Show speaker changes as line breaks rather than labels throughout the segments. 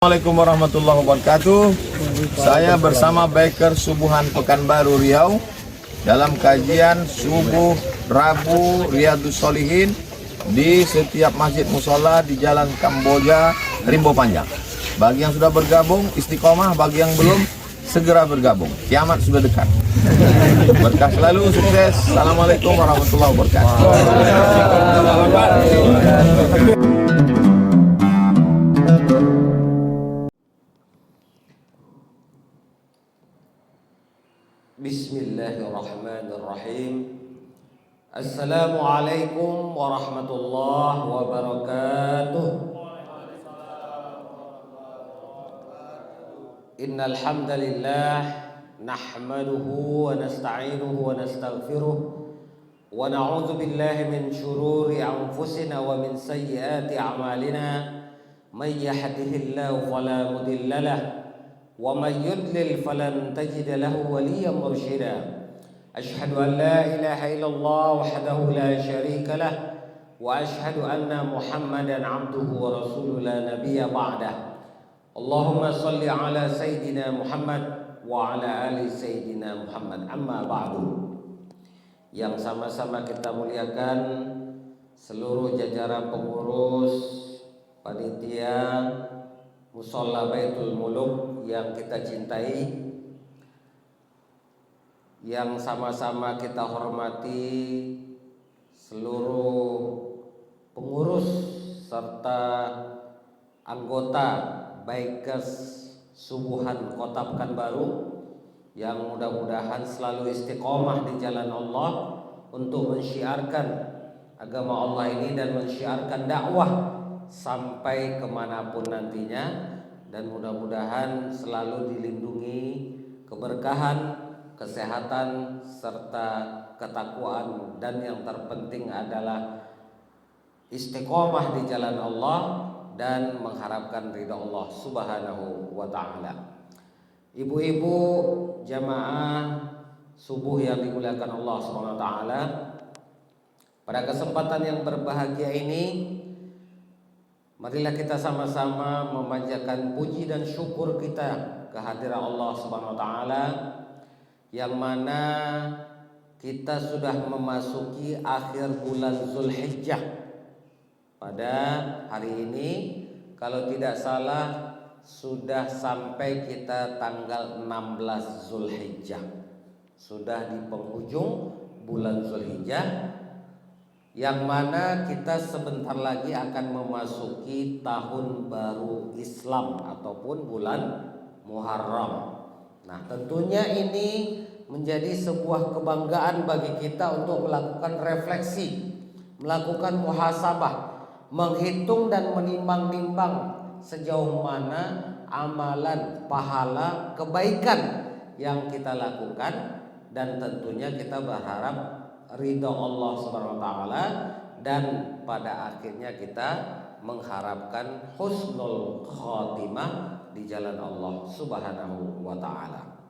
Assalamualaikum warahmatullahi wabarakatuh. Saya bersama Biker Subuhan Pekanbaru Riau dalam kajian subuh Rabu Riyadhus Shalihin di setiap masjid musola di Jalan Kamboja Rimbo Panjang. Bagi yang sudah bergabung istiqomah, bagi yang belum segera bergabung. Kiamat sudah dekat. Berkah selalu, sukses. Assalamualaikum warahmatullahi wabarakatuh.
Bismillahirrahmanirrahim. Assalamualaikum warahmatullahi wabarakatuh. Innal hamdalillah nahmaduhu wa nasta'inuhu wa nastaghfiruh wa na'udzu billahi min shururi anfusina wa min sayyiati a'malina. May yahdihillahu fala mudilla lahu ومن يضلل فلن تجد له وليا مرشدا أشهد أن لا إله إلا الله وحده لا شريك له وأشهد أن محمدا عبده ورسوله لا نبي بعده اللهم صل على سيدنا محمد وعلى آل سيدنا محمد أما بعد. Yang sama-sama kita muliakan seluruh jajaran pengurus panitia Mushola Baitul Muluk yang kita cintai, yang sama-sama kita hormati seluruh pengurus serta anggota Bikers Subuhan Kota Pekanbaru yang mudah-mudahan selalu istiqomah di jalan Allah untuk mensyiarkan agama Allah ini dan mensyiarkan dakwah sampai kemanapun nantinya, dan mudah-mudahan selalu dilindungi keberkahan, kesehatan, serta ketakwaan, dan yang terpenting adalah istiqomah di jalan Allah dan mengharapkan ridha Allah Subhanahu wa ta'ala. Ibu-ibu jamaah subuh yang dimuliakan Allah Subhanahu wa ta'ala, pada kesempatan yang berbahagia ini marilah kita sama-sama memanjatkan puji dan syukur kita kehadirat Allah Subhanahu wa taala, yang mana kita sudah memasuki akhir bulan Zulhijjah. Pada hari ini kalau tidak salah sudah sampai kita tanggal 16 Zulhijjah. Sudah di penghujung bulan Zulhijjah, yang mana kita sebentar lagi akan memasuki tahun baru Islam ataupun bulan Muharram. Nah, tentunya ini menjadi sebuah kebanggaan bagi kita untuk melakukan refleksi, melakukan muhasabah, menghitung dan menimbang-nimbang sejauh mana amalan, pahala, kebaikan yang kita lakukan, dan tentunya kita berharap ridha Allah Subhanahu wa taala, dan pada akhirnya kita mengharapkan husnul khatimah di jalan Allah Subhanahu wa taala.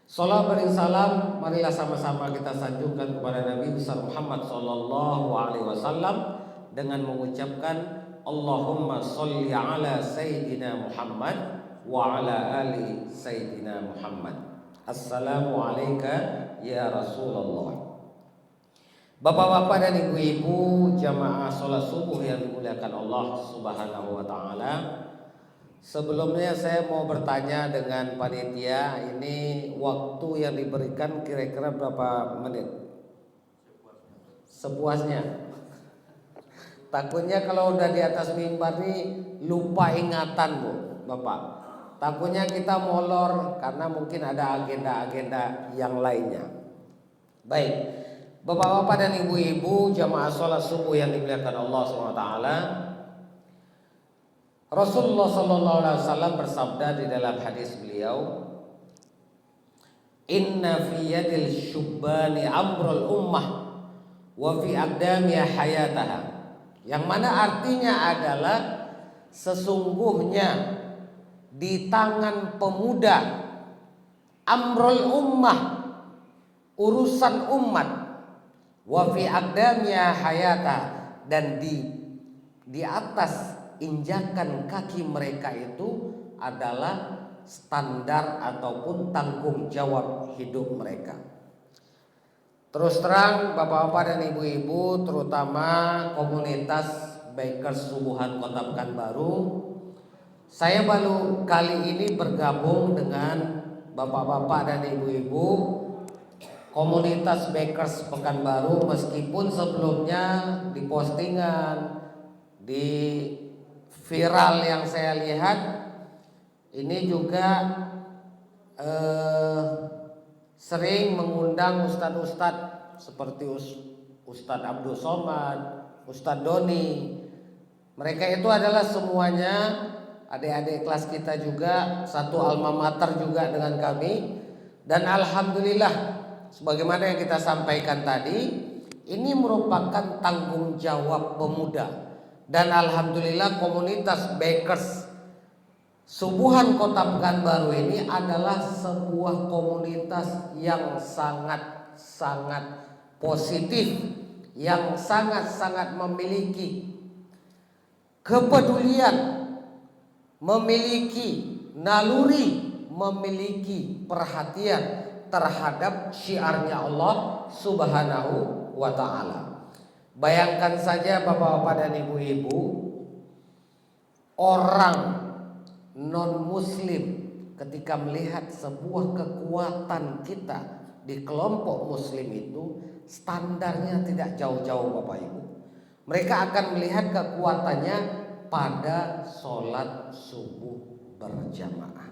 Shalawat dan salam marilah sama-sama kita sanjungkan kepada Nabi besar Muhammad sallallahu alaihi wasallam dengan mengucapkan Allahumma sholli ala sayyidina Muhammad wa ala ali sayyidina Muhammad. Assalamu alayka ya Rasulullah. Bapak-bapak dan ibu-ibu jamaah sholat subuh yang dimuliakan Allah Subhanahu wa ta'ala, sebelumnya saya mau bertanya dengan panitia, ini waktu yang diberikan kira-kira berapa menit? Sepuasnya. Takutnya kalau udah di atas mimbar ini lupa ingatan, Bu, Bapak. Takutnya kita molor karena mungkin ada agenda-agenda yang lainnya. Baik, Bapak-bapak dan ibu-ibu jamaah sholat subuh yang dimuliakan Allah SWT, Rasulullah SAW bersabda di dalam hadis beliau, Inna fi yadil syubbani amrul ummah wa fi aqdamiha hayataha, yang mana artinya adalah sesungguhnya di tangan pemuda amrul ummah, urusan umat, wa fi aqdamiha hayata, dan di atas injakan kaki mereka itu adalah standar ataupun tanggung jawab hidup mereka. Terus terang Bapak-bapak dan Ibu-ibu, terutama komunitas Bikers Subuhan Kota Pekanbaru, saya baru kali ini bergabung dengan Bapak-bapak dan Ibu-ibu komunitas Bikers Pekanbaru, meskipun sebelumnya di postingan, di viral yang saya lihat ini juga sering mengundang ustadz-ustadz seperti Ustadz Abdul Somad, Ustadz Doni. Mereka itu adalah semuanya adik-adik kelas kita juga, satu alma mater juga dengan kami. Dan alhamdulillah, sebagaimana yang kita sampaikan tadi, ini merupakan tanggung jawab pemuda. Dan alhamdulillah komunitas Bikers Subuhan Kota Pekanbaru ini adalah sebuah komunitas yang sangat-sangat positif, yang sangat-sangat memiliki kepedulian, memiliki naluri, memiliki perhatian terhadap syiarnya Allah Subhanahu wa ta'ala. Bayangkan saja Bapak-bapak dan Ibu-ibu, orang non-muslim ketika melihat sebuah kekuatan kita di kelompok muslim itu, standarnya tidak jauh-jauh Bapak Ibu. Mereka akan melihat kekuatannya pada sholat subuh berjamaah.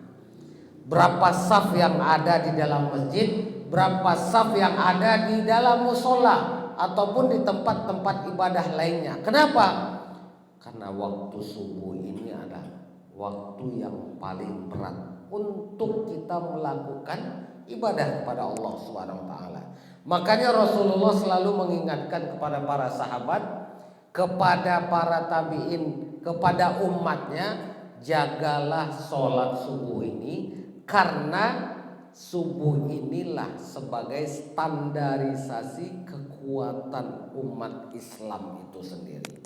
Berapa saf yang ada di dalam masjid, berapa saf yang ada di dalam musola ataupun di tempat-tempat ibadah lainnya. Kenapa? Karena waktu subuh ini adalah waktu yang paling berat untuk kita melakukan ibadah kepada Allah Subhanahu wa taala. Makanya Rasulullah selalu mengingatkan kepada para sahabat, kepada para tabi'in, kepada umatnya, jagalah sholat subuh ini, karena subuh inilah sebagai standarisasi kekuatan umat Islam itu sendiri.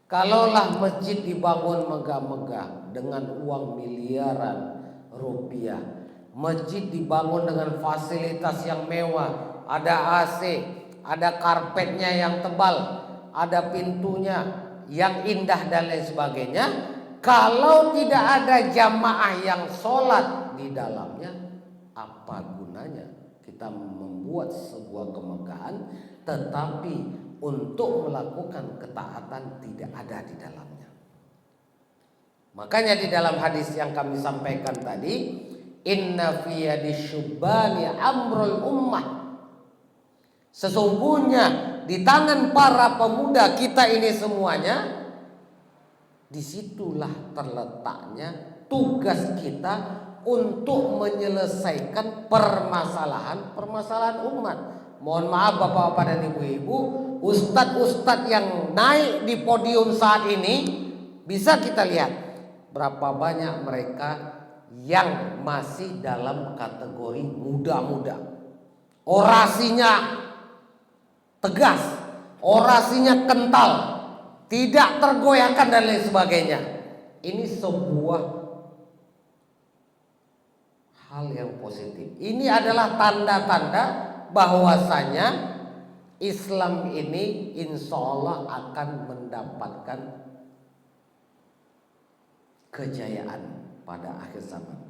Kalaulah masjid dibangun megah-megah dengan uang miliaran rupiah, masjid dibangun dengan fasilitas yang mewah, ada AC, ada karpetnya yang tebal, ada pintunya yang indah dan lain sebagainya, kalau tidak ada jamaah yang sholat di dalamnya, apa gunanya kita membuat sebuah kemegahan tetapi untuk melakukan ketaatan tidak ada di dalamnya. Makanya di dalam hadis yang kami sampaikan tadi, inna fi yadisyubani amrul ummah, sesungguhnya di tangan para pemuda kita ini semuanya, disitulah terletaknya tugas kita untuk menyelesaikan permasalahan umat. Mohon maaf Bapak-bapak dan Ibu-ibu, ustadz-ustadz yang naik di podium saat ini, bisa kita lihat berapa banyak mereka yang masih dalam kategori muda-muda. Orasinya tegas, orasinya kental, tidak tergoyahkan dan lain sebagainya. Ini sebuah hal yang positif. Ini adalah tanda-tanda bahwasanya Islam ini insya Allah akan mendapatkan kejayaan pada akhir zaman.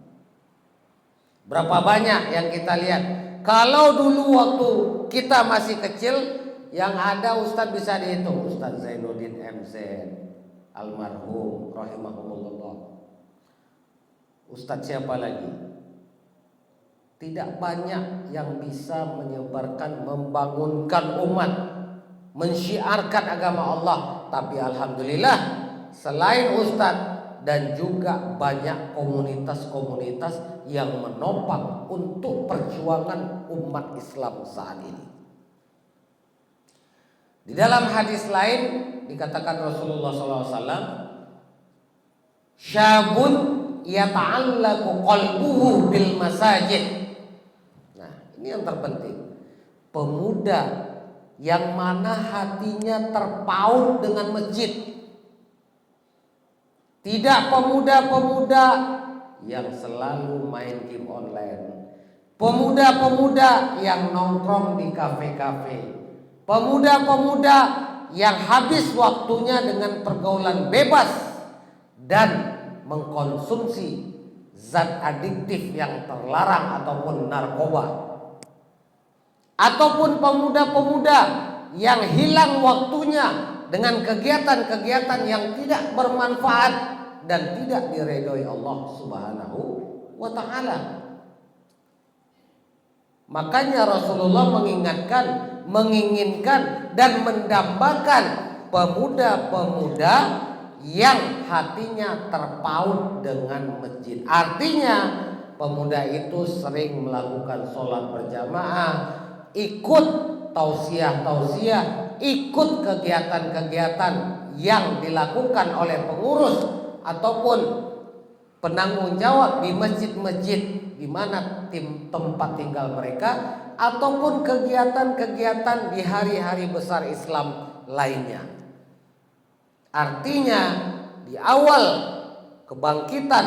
Berapa banyak yang kita lihat. Kalau dulu waktu kita masih kecil, yang ada Ustadz bisa dihitung, Ustadz Zainuddin MZ almarhum rahimahullah. Ustadz siapa lagi? Tidak banyak yang bisa menyebarkan, membangunkan umat, mensyiarkan agama Allah. Tapi alhamdulillah, selain ustadz dan juga banyak komunitas-komunitas yang menopang untuk perjuangan umat Islam saat ini. Di dalam hadis lain dikatakan Rasulullah SAW, syabun yata'allaqu qalbuhu bil masajid. Ini yang terpenting, pemuda yang mana hatinya terpaut dengan masjid. Tidak pemuda-pemuda yang selalu main game online, pemuda-pemuda yang nongkrong di kafe-kafe, pemuda-pemuda yang habis waktunya dengan pergaulan bebas dan mengkonsumsi zat adiktif yang terlarang ataupun narkoba, ataupun pemuda-pemuda yang hilang waktunya dengan kegiatan-kegiatan yang tidak bermanfaat dan tidak diridhoi Allah Subhanahu wa taala. Makanya Rasulullah menginginkan dan mendambakan pemuda-pemuda yang hatinya terpaut dengan masjid. Artinya pemuda itu sering melakukan sholat berjamaah, ikut tausiah, ikut kegiatan-kegiatan yang dilakukan oleh pengurus ataupun penanggung jawab di masjid-masjid di mana tempat tinggal mereka, ataupun kegiatan-kegiatan di hari-hari besar Islam lainnya. Artinya di awal kebangkitan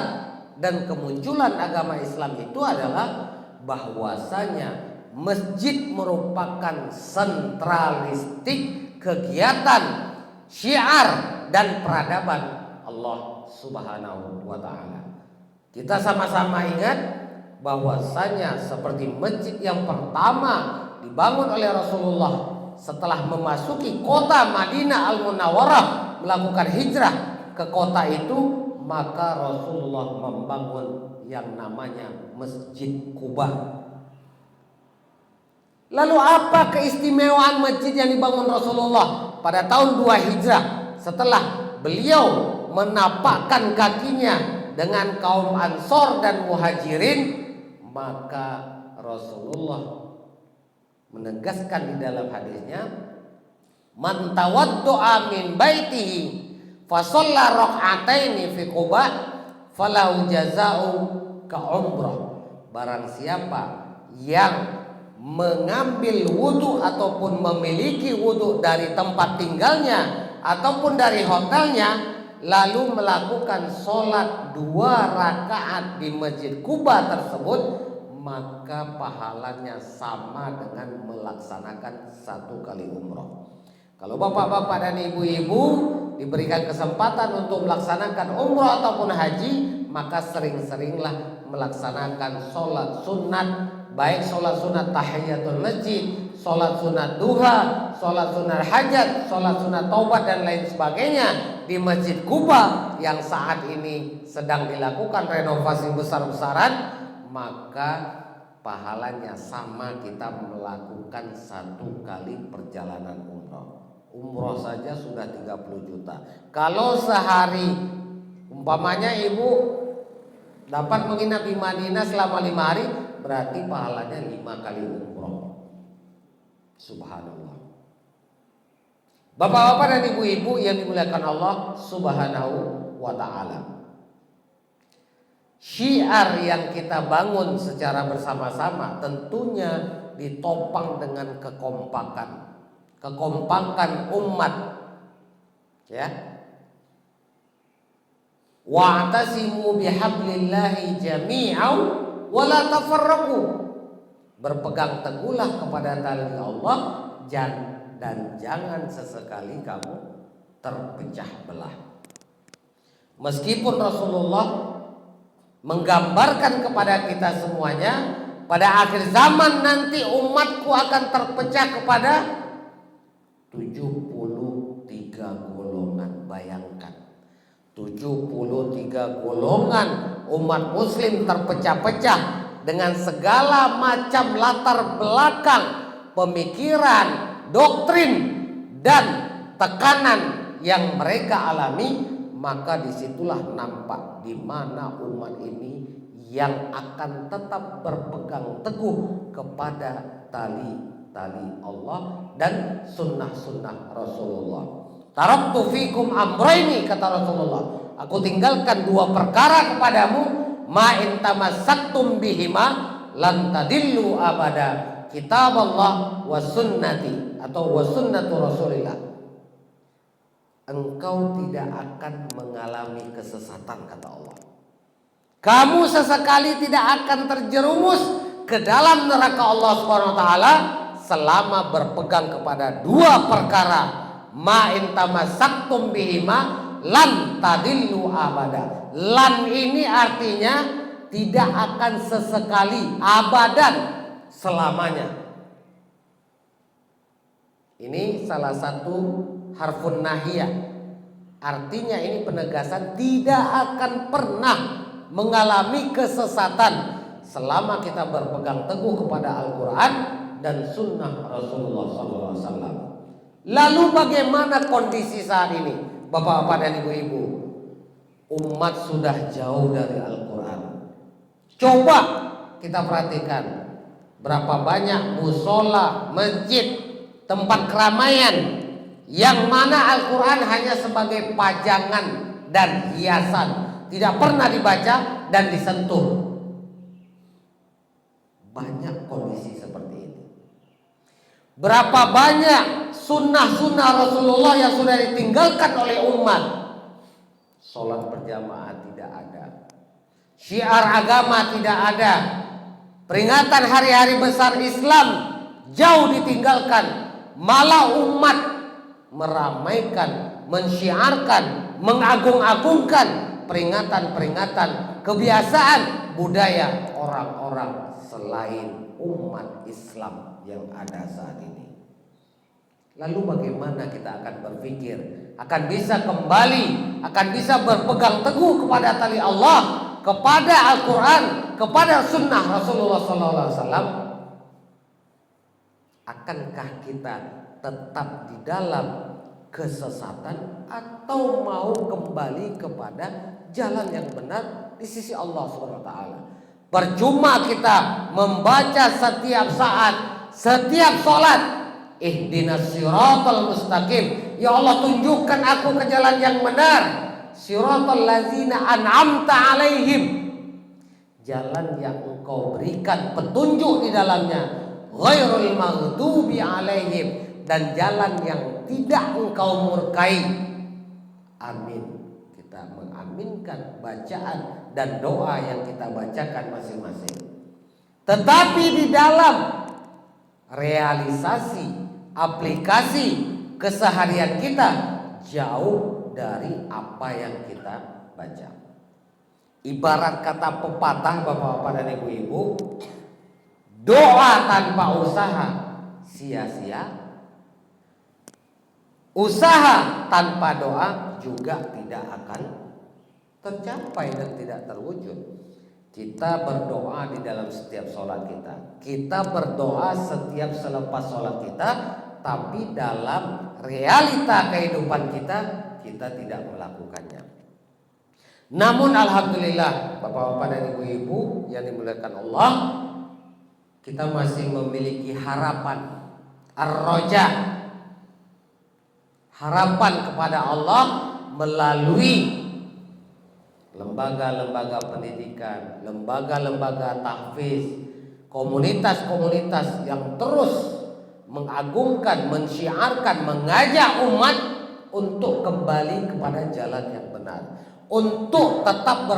dan kemunculan agama Islam itu adalah bahwasanya masjid merupakan sentralistik kegiatan, syiar dan peradaban Allah Subhanahu wa taala. Kita sama-sama ingat bahwasanya seperti masjid yang pertama dibangun oleh Rasulullah setelah memasuki kota Madinah Al-Munawwarah, melakukan hijrah ke kota itu, maka Rasulullah membangun yang namanya Masjid Quba. Lalu apa keistimewaan masjid yang dibangun Rasulullah pada tahun 2 Hijrah setelah beliau menapakkan kakinya dengan kaum Ansor dan Muhajirin? Maka Rasulullah menegaskan di dalam hadisnya, man tawaddu'a min baitihi fa shalla rak'ataini fi Quba falahu jazaa'u ka umrah. Barang siapa yang mengambil wudu ataupun memiliki wudu dari tempat tinggalnya ataupun dari hotelnya, lalu melakukan sholat 2 rakaat di Masjid Quba tersebut, maka pahalanya sama dengan melaksanakan 1 kali umroh. Kalau bapak-bapak dan ibu-ibu diberikan kesempatan untuk melaksanakan umroh ataupun haji, maka sering-seringlah melaksanakan sholat sunat, baik sholat sunat tahiyatul masjid, sholat sunat duha, sholat sunat hajat, sholat sunat taubat dan lain sebagainya di Masjid Quba yang saat ini sedang dilakukan renovasi besar-besaran, maka pahalanya sama kita melakukan 1 kali perjalanan umroh. Umroh saja sudah 30 juta. Kalau sehari umpamanya ibu dapat menginap di Madinah selama 5 hari, berarti pahalanya 5 kali umroh. Subhanallah. Bapak-bapak dan ibu-ibu yang dimuliakan Allah Subhanahu wa taala. Syiar yang kita bangun secara bersama-sama tentunya ditopang dengan kekompakan umat, ya. Wa'tasimu bihablillahi jami'an wa la tafarraqu. Berpegang teguhlah kepada tali Allah dan jangan sesekali kamu terpecah belah. Meskipun Rasulullah menggambarkan kepada kita semuanya, pada akhir zaman nanti umatku akan terpecah kepada 73 golongan. Bayangkan, 73 golongan umat muslim terpecah-pecah dengan segala macam latar belakang, pemikiran, doktrin dan tekanan yang mereka alami. Maka disitulah nampak di mana umat ini yang akan tetap berpegang teguh kepada tali Allah dan sunnah-sunnah Rasulullah. Taraktu fikum amrayni, kata Rasulullah, aku tinggalkan 2 perkara kepadamu, ma in tamassaktum bihima lan tadillu abada, kitab Allah wa sunnati atau wa sunnatu Rasulillah. Engkau tidak akan mengalami kesesatan, kata Allah, Kamu sesekali tidak akan terjerumus ke dalam neraka Allah Subhanahu wa taala selama berpegang kepada dua perkara. Ma in tamassaktum bihima lan tadillu abada. Lan ini artinya tidak akan sesekali, abadan, selamanya. Ini salah satu harfun nahiyah. Artinya ini penegasan tidak akan pernah mengalami kesesatan selama kita berpegang teguh kepada Al-Quran dan Sunnah Rasulullah SAW. Lalu bagaimana kondisi saat ini, Bapak-bapak dan Ibu-ibu? Umat sudah jauh dari Al-Quran. Coba kita perhatikan berapa banyak musola, masjid, tempat keramaian yang mana Al-Quran hanya sebagai pajangan dan hiasan, tidak pernah dibaca dan disentuh. Banyak kondisi seperti ini. Berapa banyak sunnah-sunnah Rasulullah yang sudah ditinggalkan oleh umat. Sholat berjamaah tidak ada, syiar agama tidak ada, peringatan hari-hari besar Islam jauh ditinggalkan. Malah umat meramaikan, mensyiarkan, mengagung-agungkan peringatan-peringatan, kebiasaan, budaya orang-orang selain umat Islam yang ada saat ini. Lalu bagaimana kita akan berpikir, akan bisa kembali, akan bisa berpegang teguh kepada tali Allah, kepada Al-Quran, kepada Sunnah Rasulullah SAW? Akankah kita tetap di dalam kesesatan atau mau kembali kepada jalan yang benar di sisi Allah SWT? Percuma kita membaca setiap saat, setiap sholat, ihdinas siratal mustaqim, ya Allah tunjukkan aku ke jalan yang benar, siratal ladzina an'amta alaihim, jalan yang engkau berikan petunjuk di dalamnya, ghairul maghdubi alaihim, dan jalan yang tidak engkau murkai. Amin. Kita mengaminkan bacaan dan doa yang kita bacakan masing-masing. Tetapi di dalam realisasi, aplikasi keseharian kita jauh dari apa yang kita baca. Ibarat kata pepatah, Bapak-bapak dan Ibu-ibu, doa tanpa usaha sia-sia, usaha tanpa doa juga tidak akan tercapai dan tidak terwujud. Kita berdoa di dalam setiap sholat kita, kita berdoa setiap selepas sholat kita, tapi dalam realita kehidupan kita, kita tidak melakukannya. Namun alhamdulillah, Bapak-bapak dan Ibu-ibu yang dimuliakan Allah, kita masih memiliki harapan, ar-roja, harapan kepada Allah melalui lembaga-lembaga pendidikan, lembaga-lembaga tahfiz, komunitas-komunitas yang terus mengagungkan, mensyiarkan, mengajak umat untuk kembali kepada jalan yang benar, untuk tetap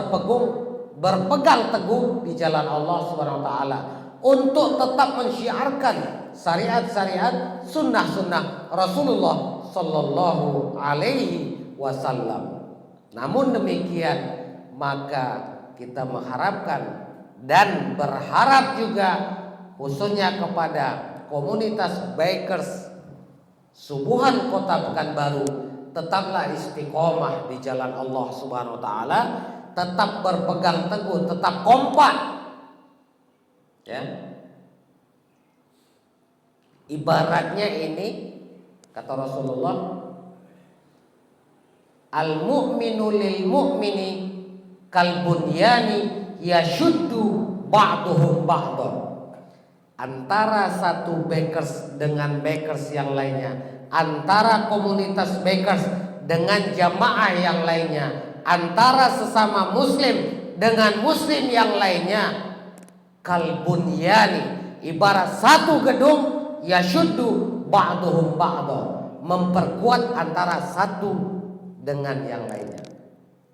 berpegang teguh di jalan Allah Subhanahu wa taala, untuk tetap mensyiarkan syariat-syariat, sunnah-sunnah Rasulullah sallallahu alaihi wasallam. Namun demikian, maka kita mengharapkan dan berharap juga khususnya kepada komunitas Bikers Subuhan Kota Pekanbaru, tetaplah istiqomah di jalan Allah Subhanahu wa taala, tetap berpegang teguh, tetap kompak. Ya. Ibaratnya ini kata Rasulullah, al-mu'minu lil mu'mini kal bunyani yashuddu ba'duhum ba'dhan. Antara satu Bakers dengan Bakers yang lainnya, antara komunitas Bakers dengan jamaah yang lainnya, antara sesama muslim dengan muslim yang lainnya, kal bunyani, ibarat satu gedung, yashuddu ba'duhum ba'dhan, memperkuat antara satu dengan yang lainnya.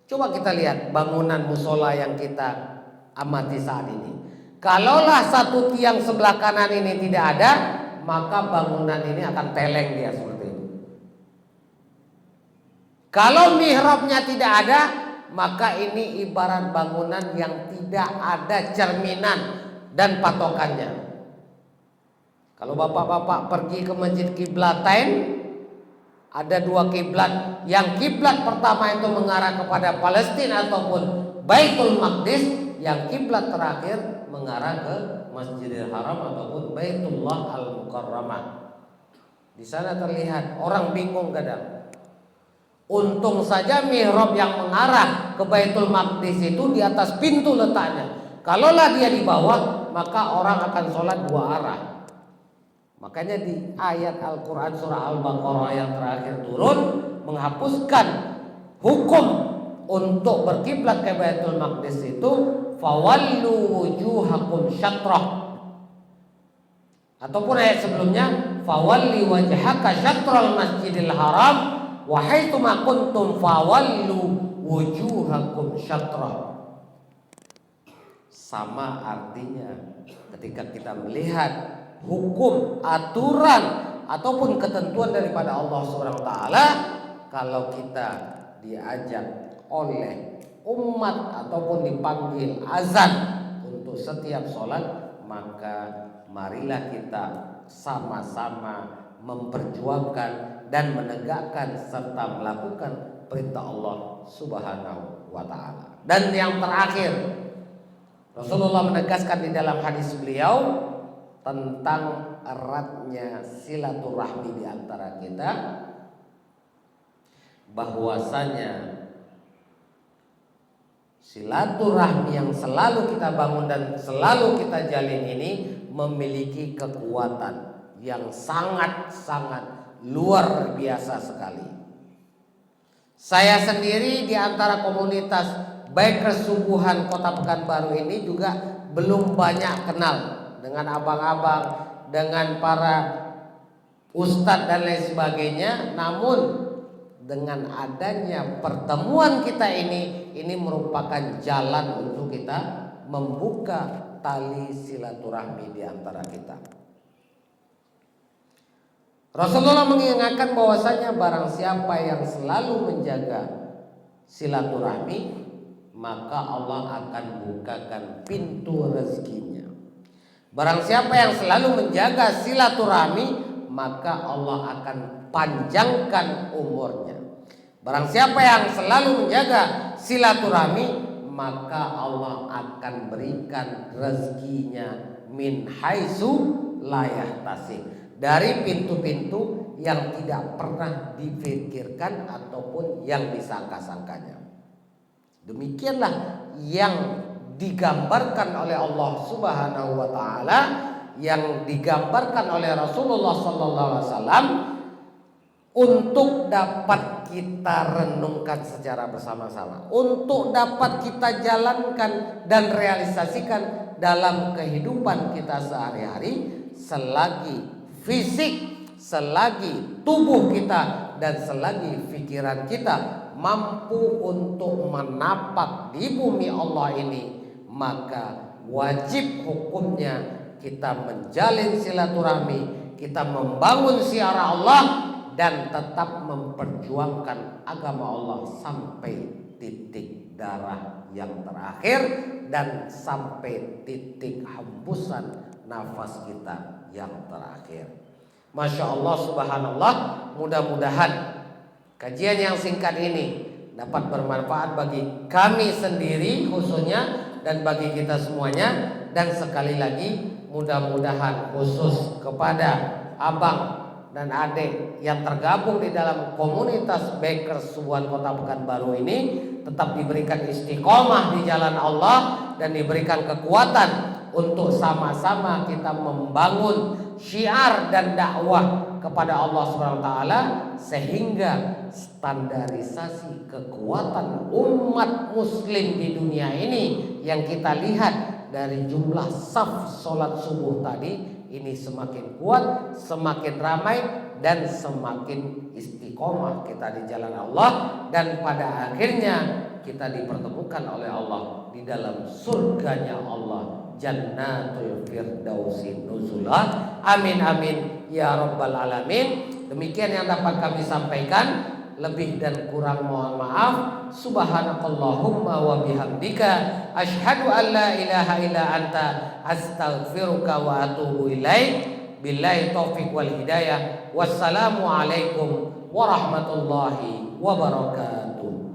Coba kita lihat bangunan musola yang kita amati saat ini. Kalaulah satu tiang sebelah kanan ini tidak ada, maka bangunan ini akan teleng dia seperti itu. Kalau mihrabnya tidak ada, maka ini ibarat bangunan yang tidak ada cerminan dan patokannya. Kalau bapak-bapak pergi ke Masjid Qiblatain, ada dua kiblat. Yang kiblat pertama itu mengarah kepada Palestina ataupun Baitul Maqdis. Yang kiblat terakhir mengarah ke Masjidil Haram ataupun Baitullah Al-Mukarramah. Di sana terlihat orang bingung kadang. Untung saja mihrab yang mengarah ke Baitul Maqdis itu di atas pintu letaknya. Kalaulah dia di bawah, maka orang akan sholat dua arah. Makanya di ayat Al-Quran surah Al-Baqarah yang terakhir turun menghapuskan hukum untuk berkiblat ke Baitul Maqdis itu fawallu wujuhakum syatrah, ataupun ayat sebelumnya fawalli wajhaka syatral masjidil haram wa haitsu ma kuntum fawallu wujuhakum syatrah. Sama artinya ketika kita melihat hukum, aturan ataupun ketentuan daripada Allah Subhanahu wa taala, kalau kita diajak oleh umat ataupun dipanggil azan untuk setiap sholat, maka marilah kita sama-sama memperjuangkan dan menegakkan serta melakukan perintah Allah Subhanahu wa taala. Dan yang terakhir, Rasulullah menegaskan di dalam hadis beliau tentang eratnya silaturahmi di antara kita, bahwasanya silaturahmi yang selalu kita bangun dan selalu kita jalin ini memiliki kekuatan yang sangat-sangat luar biasa sekali. Saya sendiri di antara komunitas Bikers Subuhan Kota Pekanbaru ini juga belum banyak kenal dengan abang-abang, dengan para ustadz dan lain sebagainya. Namun dengan adanya pertemuan kita ini merupakan jalan untuk kita membuka tali silaturahmi di antara kita. Rasulullah mengingatkan bahwasanya barang siapa yang selalu menjaga silaturahmi, maka Allah akan bukakan pintu rezekinya. Barang siapa yang selalu menjaga silaturahmi, maka Allah akan panjangkan umurnya. Barang siapa yang selalu menjaga silaturahmi, maka Allah akan berikan rezekinya min haitsu la yahtasib, dari pintu-pintu yang tidak pernah dipikirkan ataupun yang disangka-sangkanya. Demikianlah yang digambarkan oleh Allah Subhanahu wa taala, yang digambarkan oleh Rasulullah sallallahu alaihi wasallam untuk dapat kita renungkan secara bersama-sama, untuk dapat kita jalankan dan realisasikan dalam kehidupan kita sehari-hari, selagi fisik, selagi tubuh kita dan selagi pikiran kita mampu untuk menapak di bumi Allah ini, maka wajib hukumnya kita menjalin silaturahmi, kita membangun syiar Allah dan tetap memperjuangkan agama Allah sampai titik darah yang terakhir dan sampai titik hembusan nafas kita yang terakhir. Masya Allah, subhanallah. Mudah-mudahan kajian yang singkat ini dapat bermanfaat bagi kami sendiri khususnya dan bagi kita semuanya. Dan sekali lagi mudah-mudahan khusus kepada abang dan adik yang tergabung di dalam komunitas Bikers Subuhan Kota Pekanbaru ini tetap diberikan istiqomah di jalan Allah dan diberikan kekuatan untuk sama-sama kita membangun syiar dan dakwah kepada Allah Subhanahu wa taala, sehingga standarisasi kekuatan umat muslim di dunia ini yang kita lihat dari jumlah saf salat subuh tadi ini semakin kuat, semakin ramai dan semakin istiqomah kita di jalan Allah, dan pada akhirnya kita dipertemukan oleh Allah di dalam surganya Allah, Jannatul Firdausi nuzula. Amin amin ya rabbal alamin. Demikian yang dapat kami sampaikan, lebih dan kurang mohon maaf. Subhanakallahumma wa bihamdika asyhadu an la ilaha illa anta astaghfiruka wa atubu ilaik. Billahi taufiq wal hidayah. Wassalamu alaikum warahmatullahi wabarakatuh.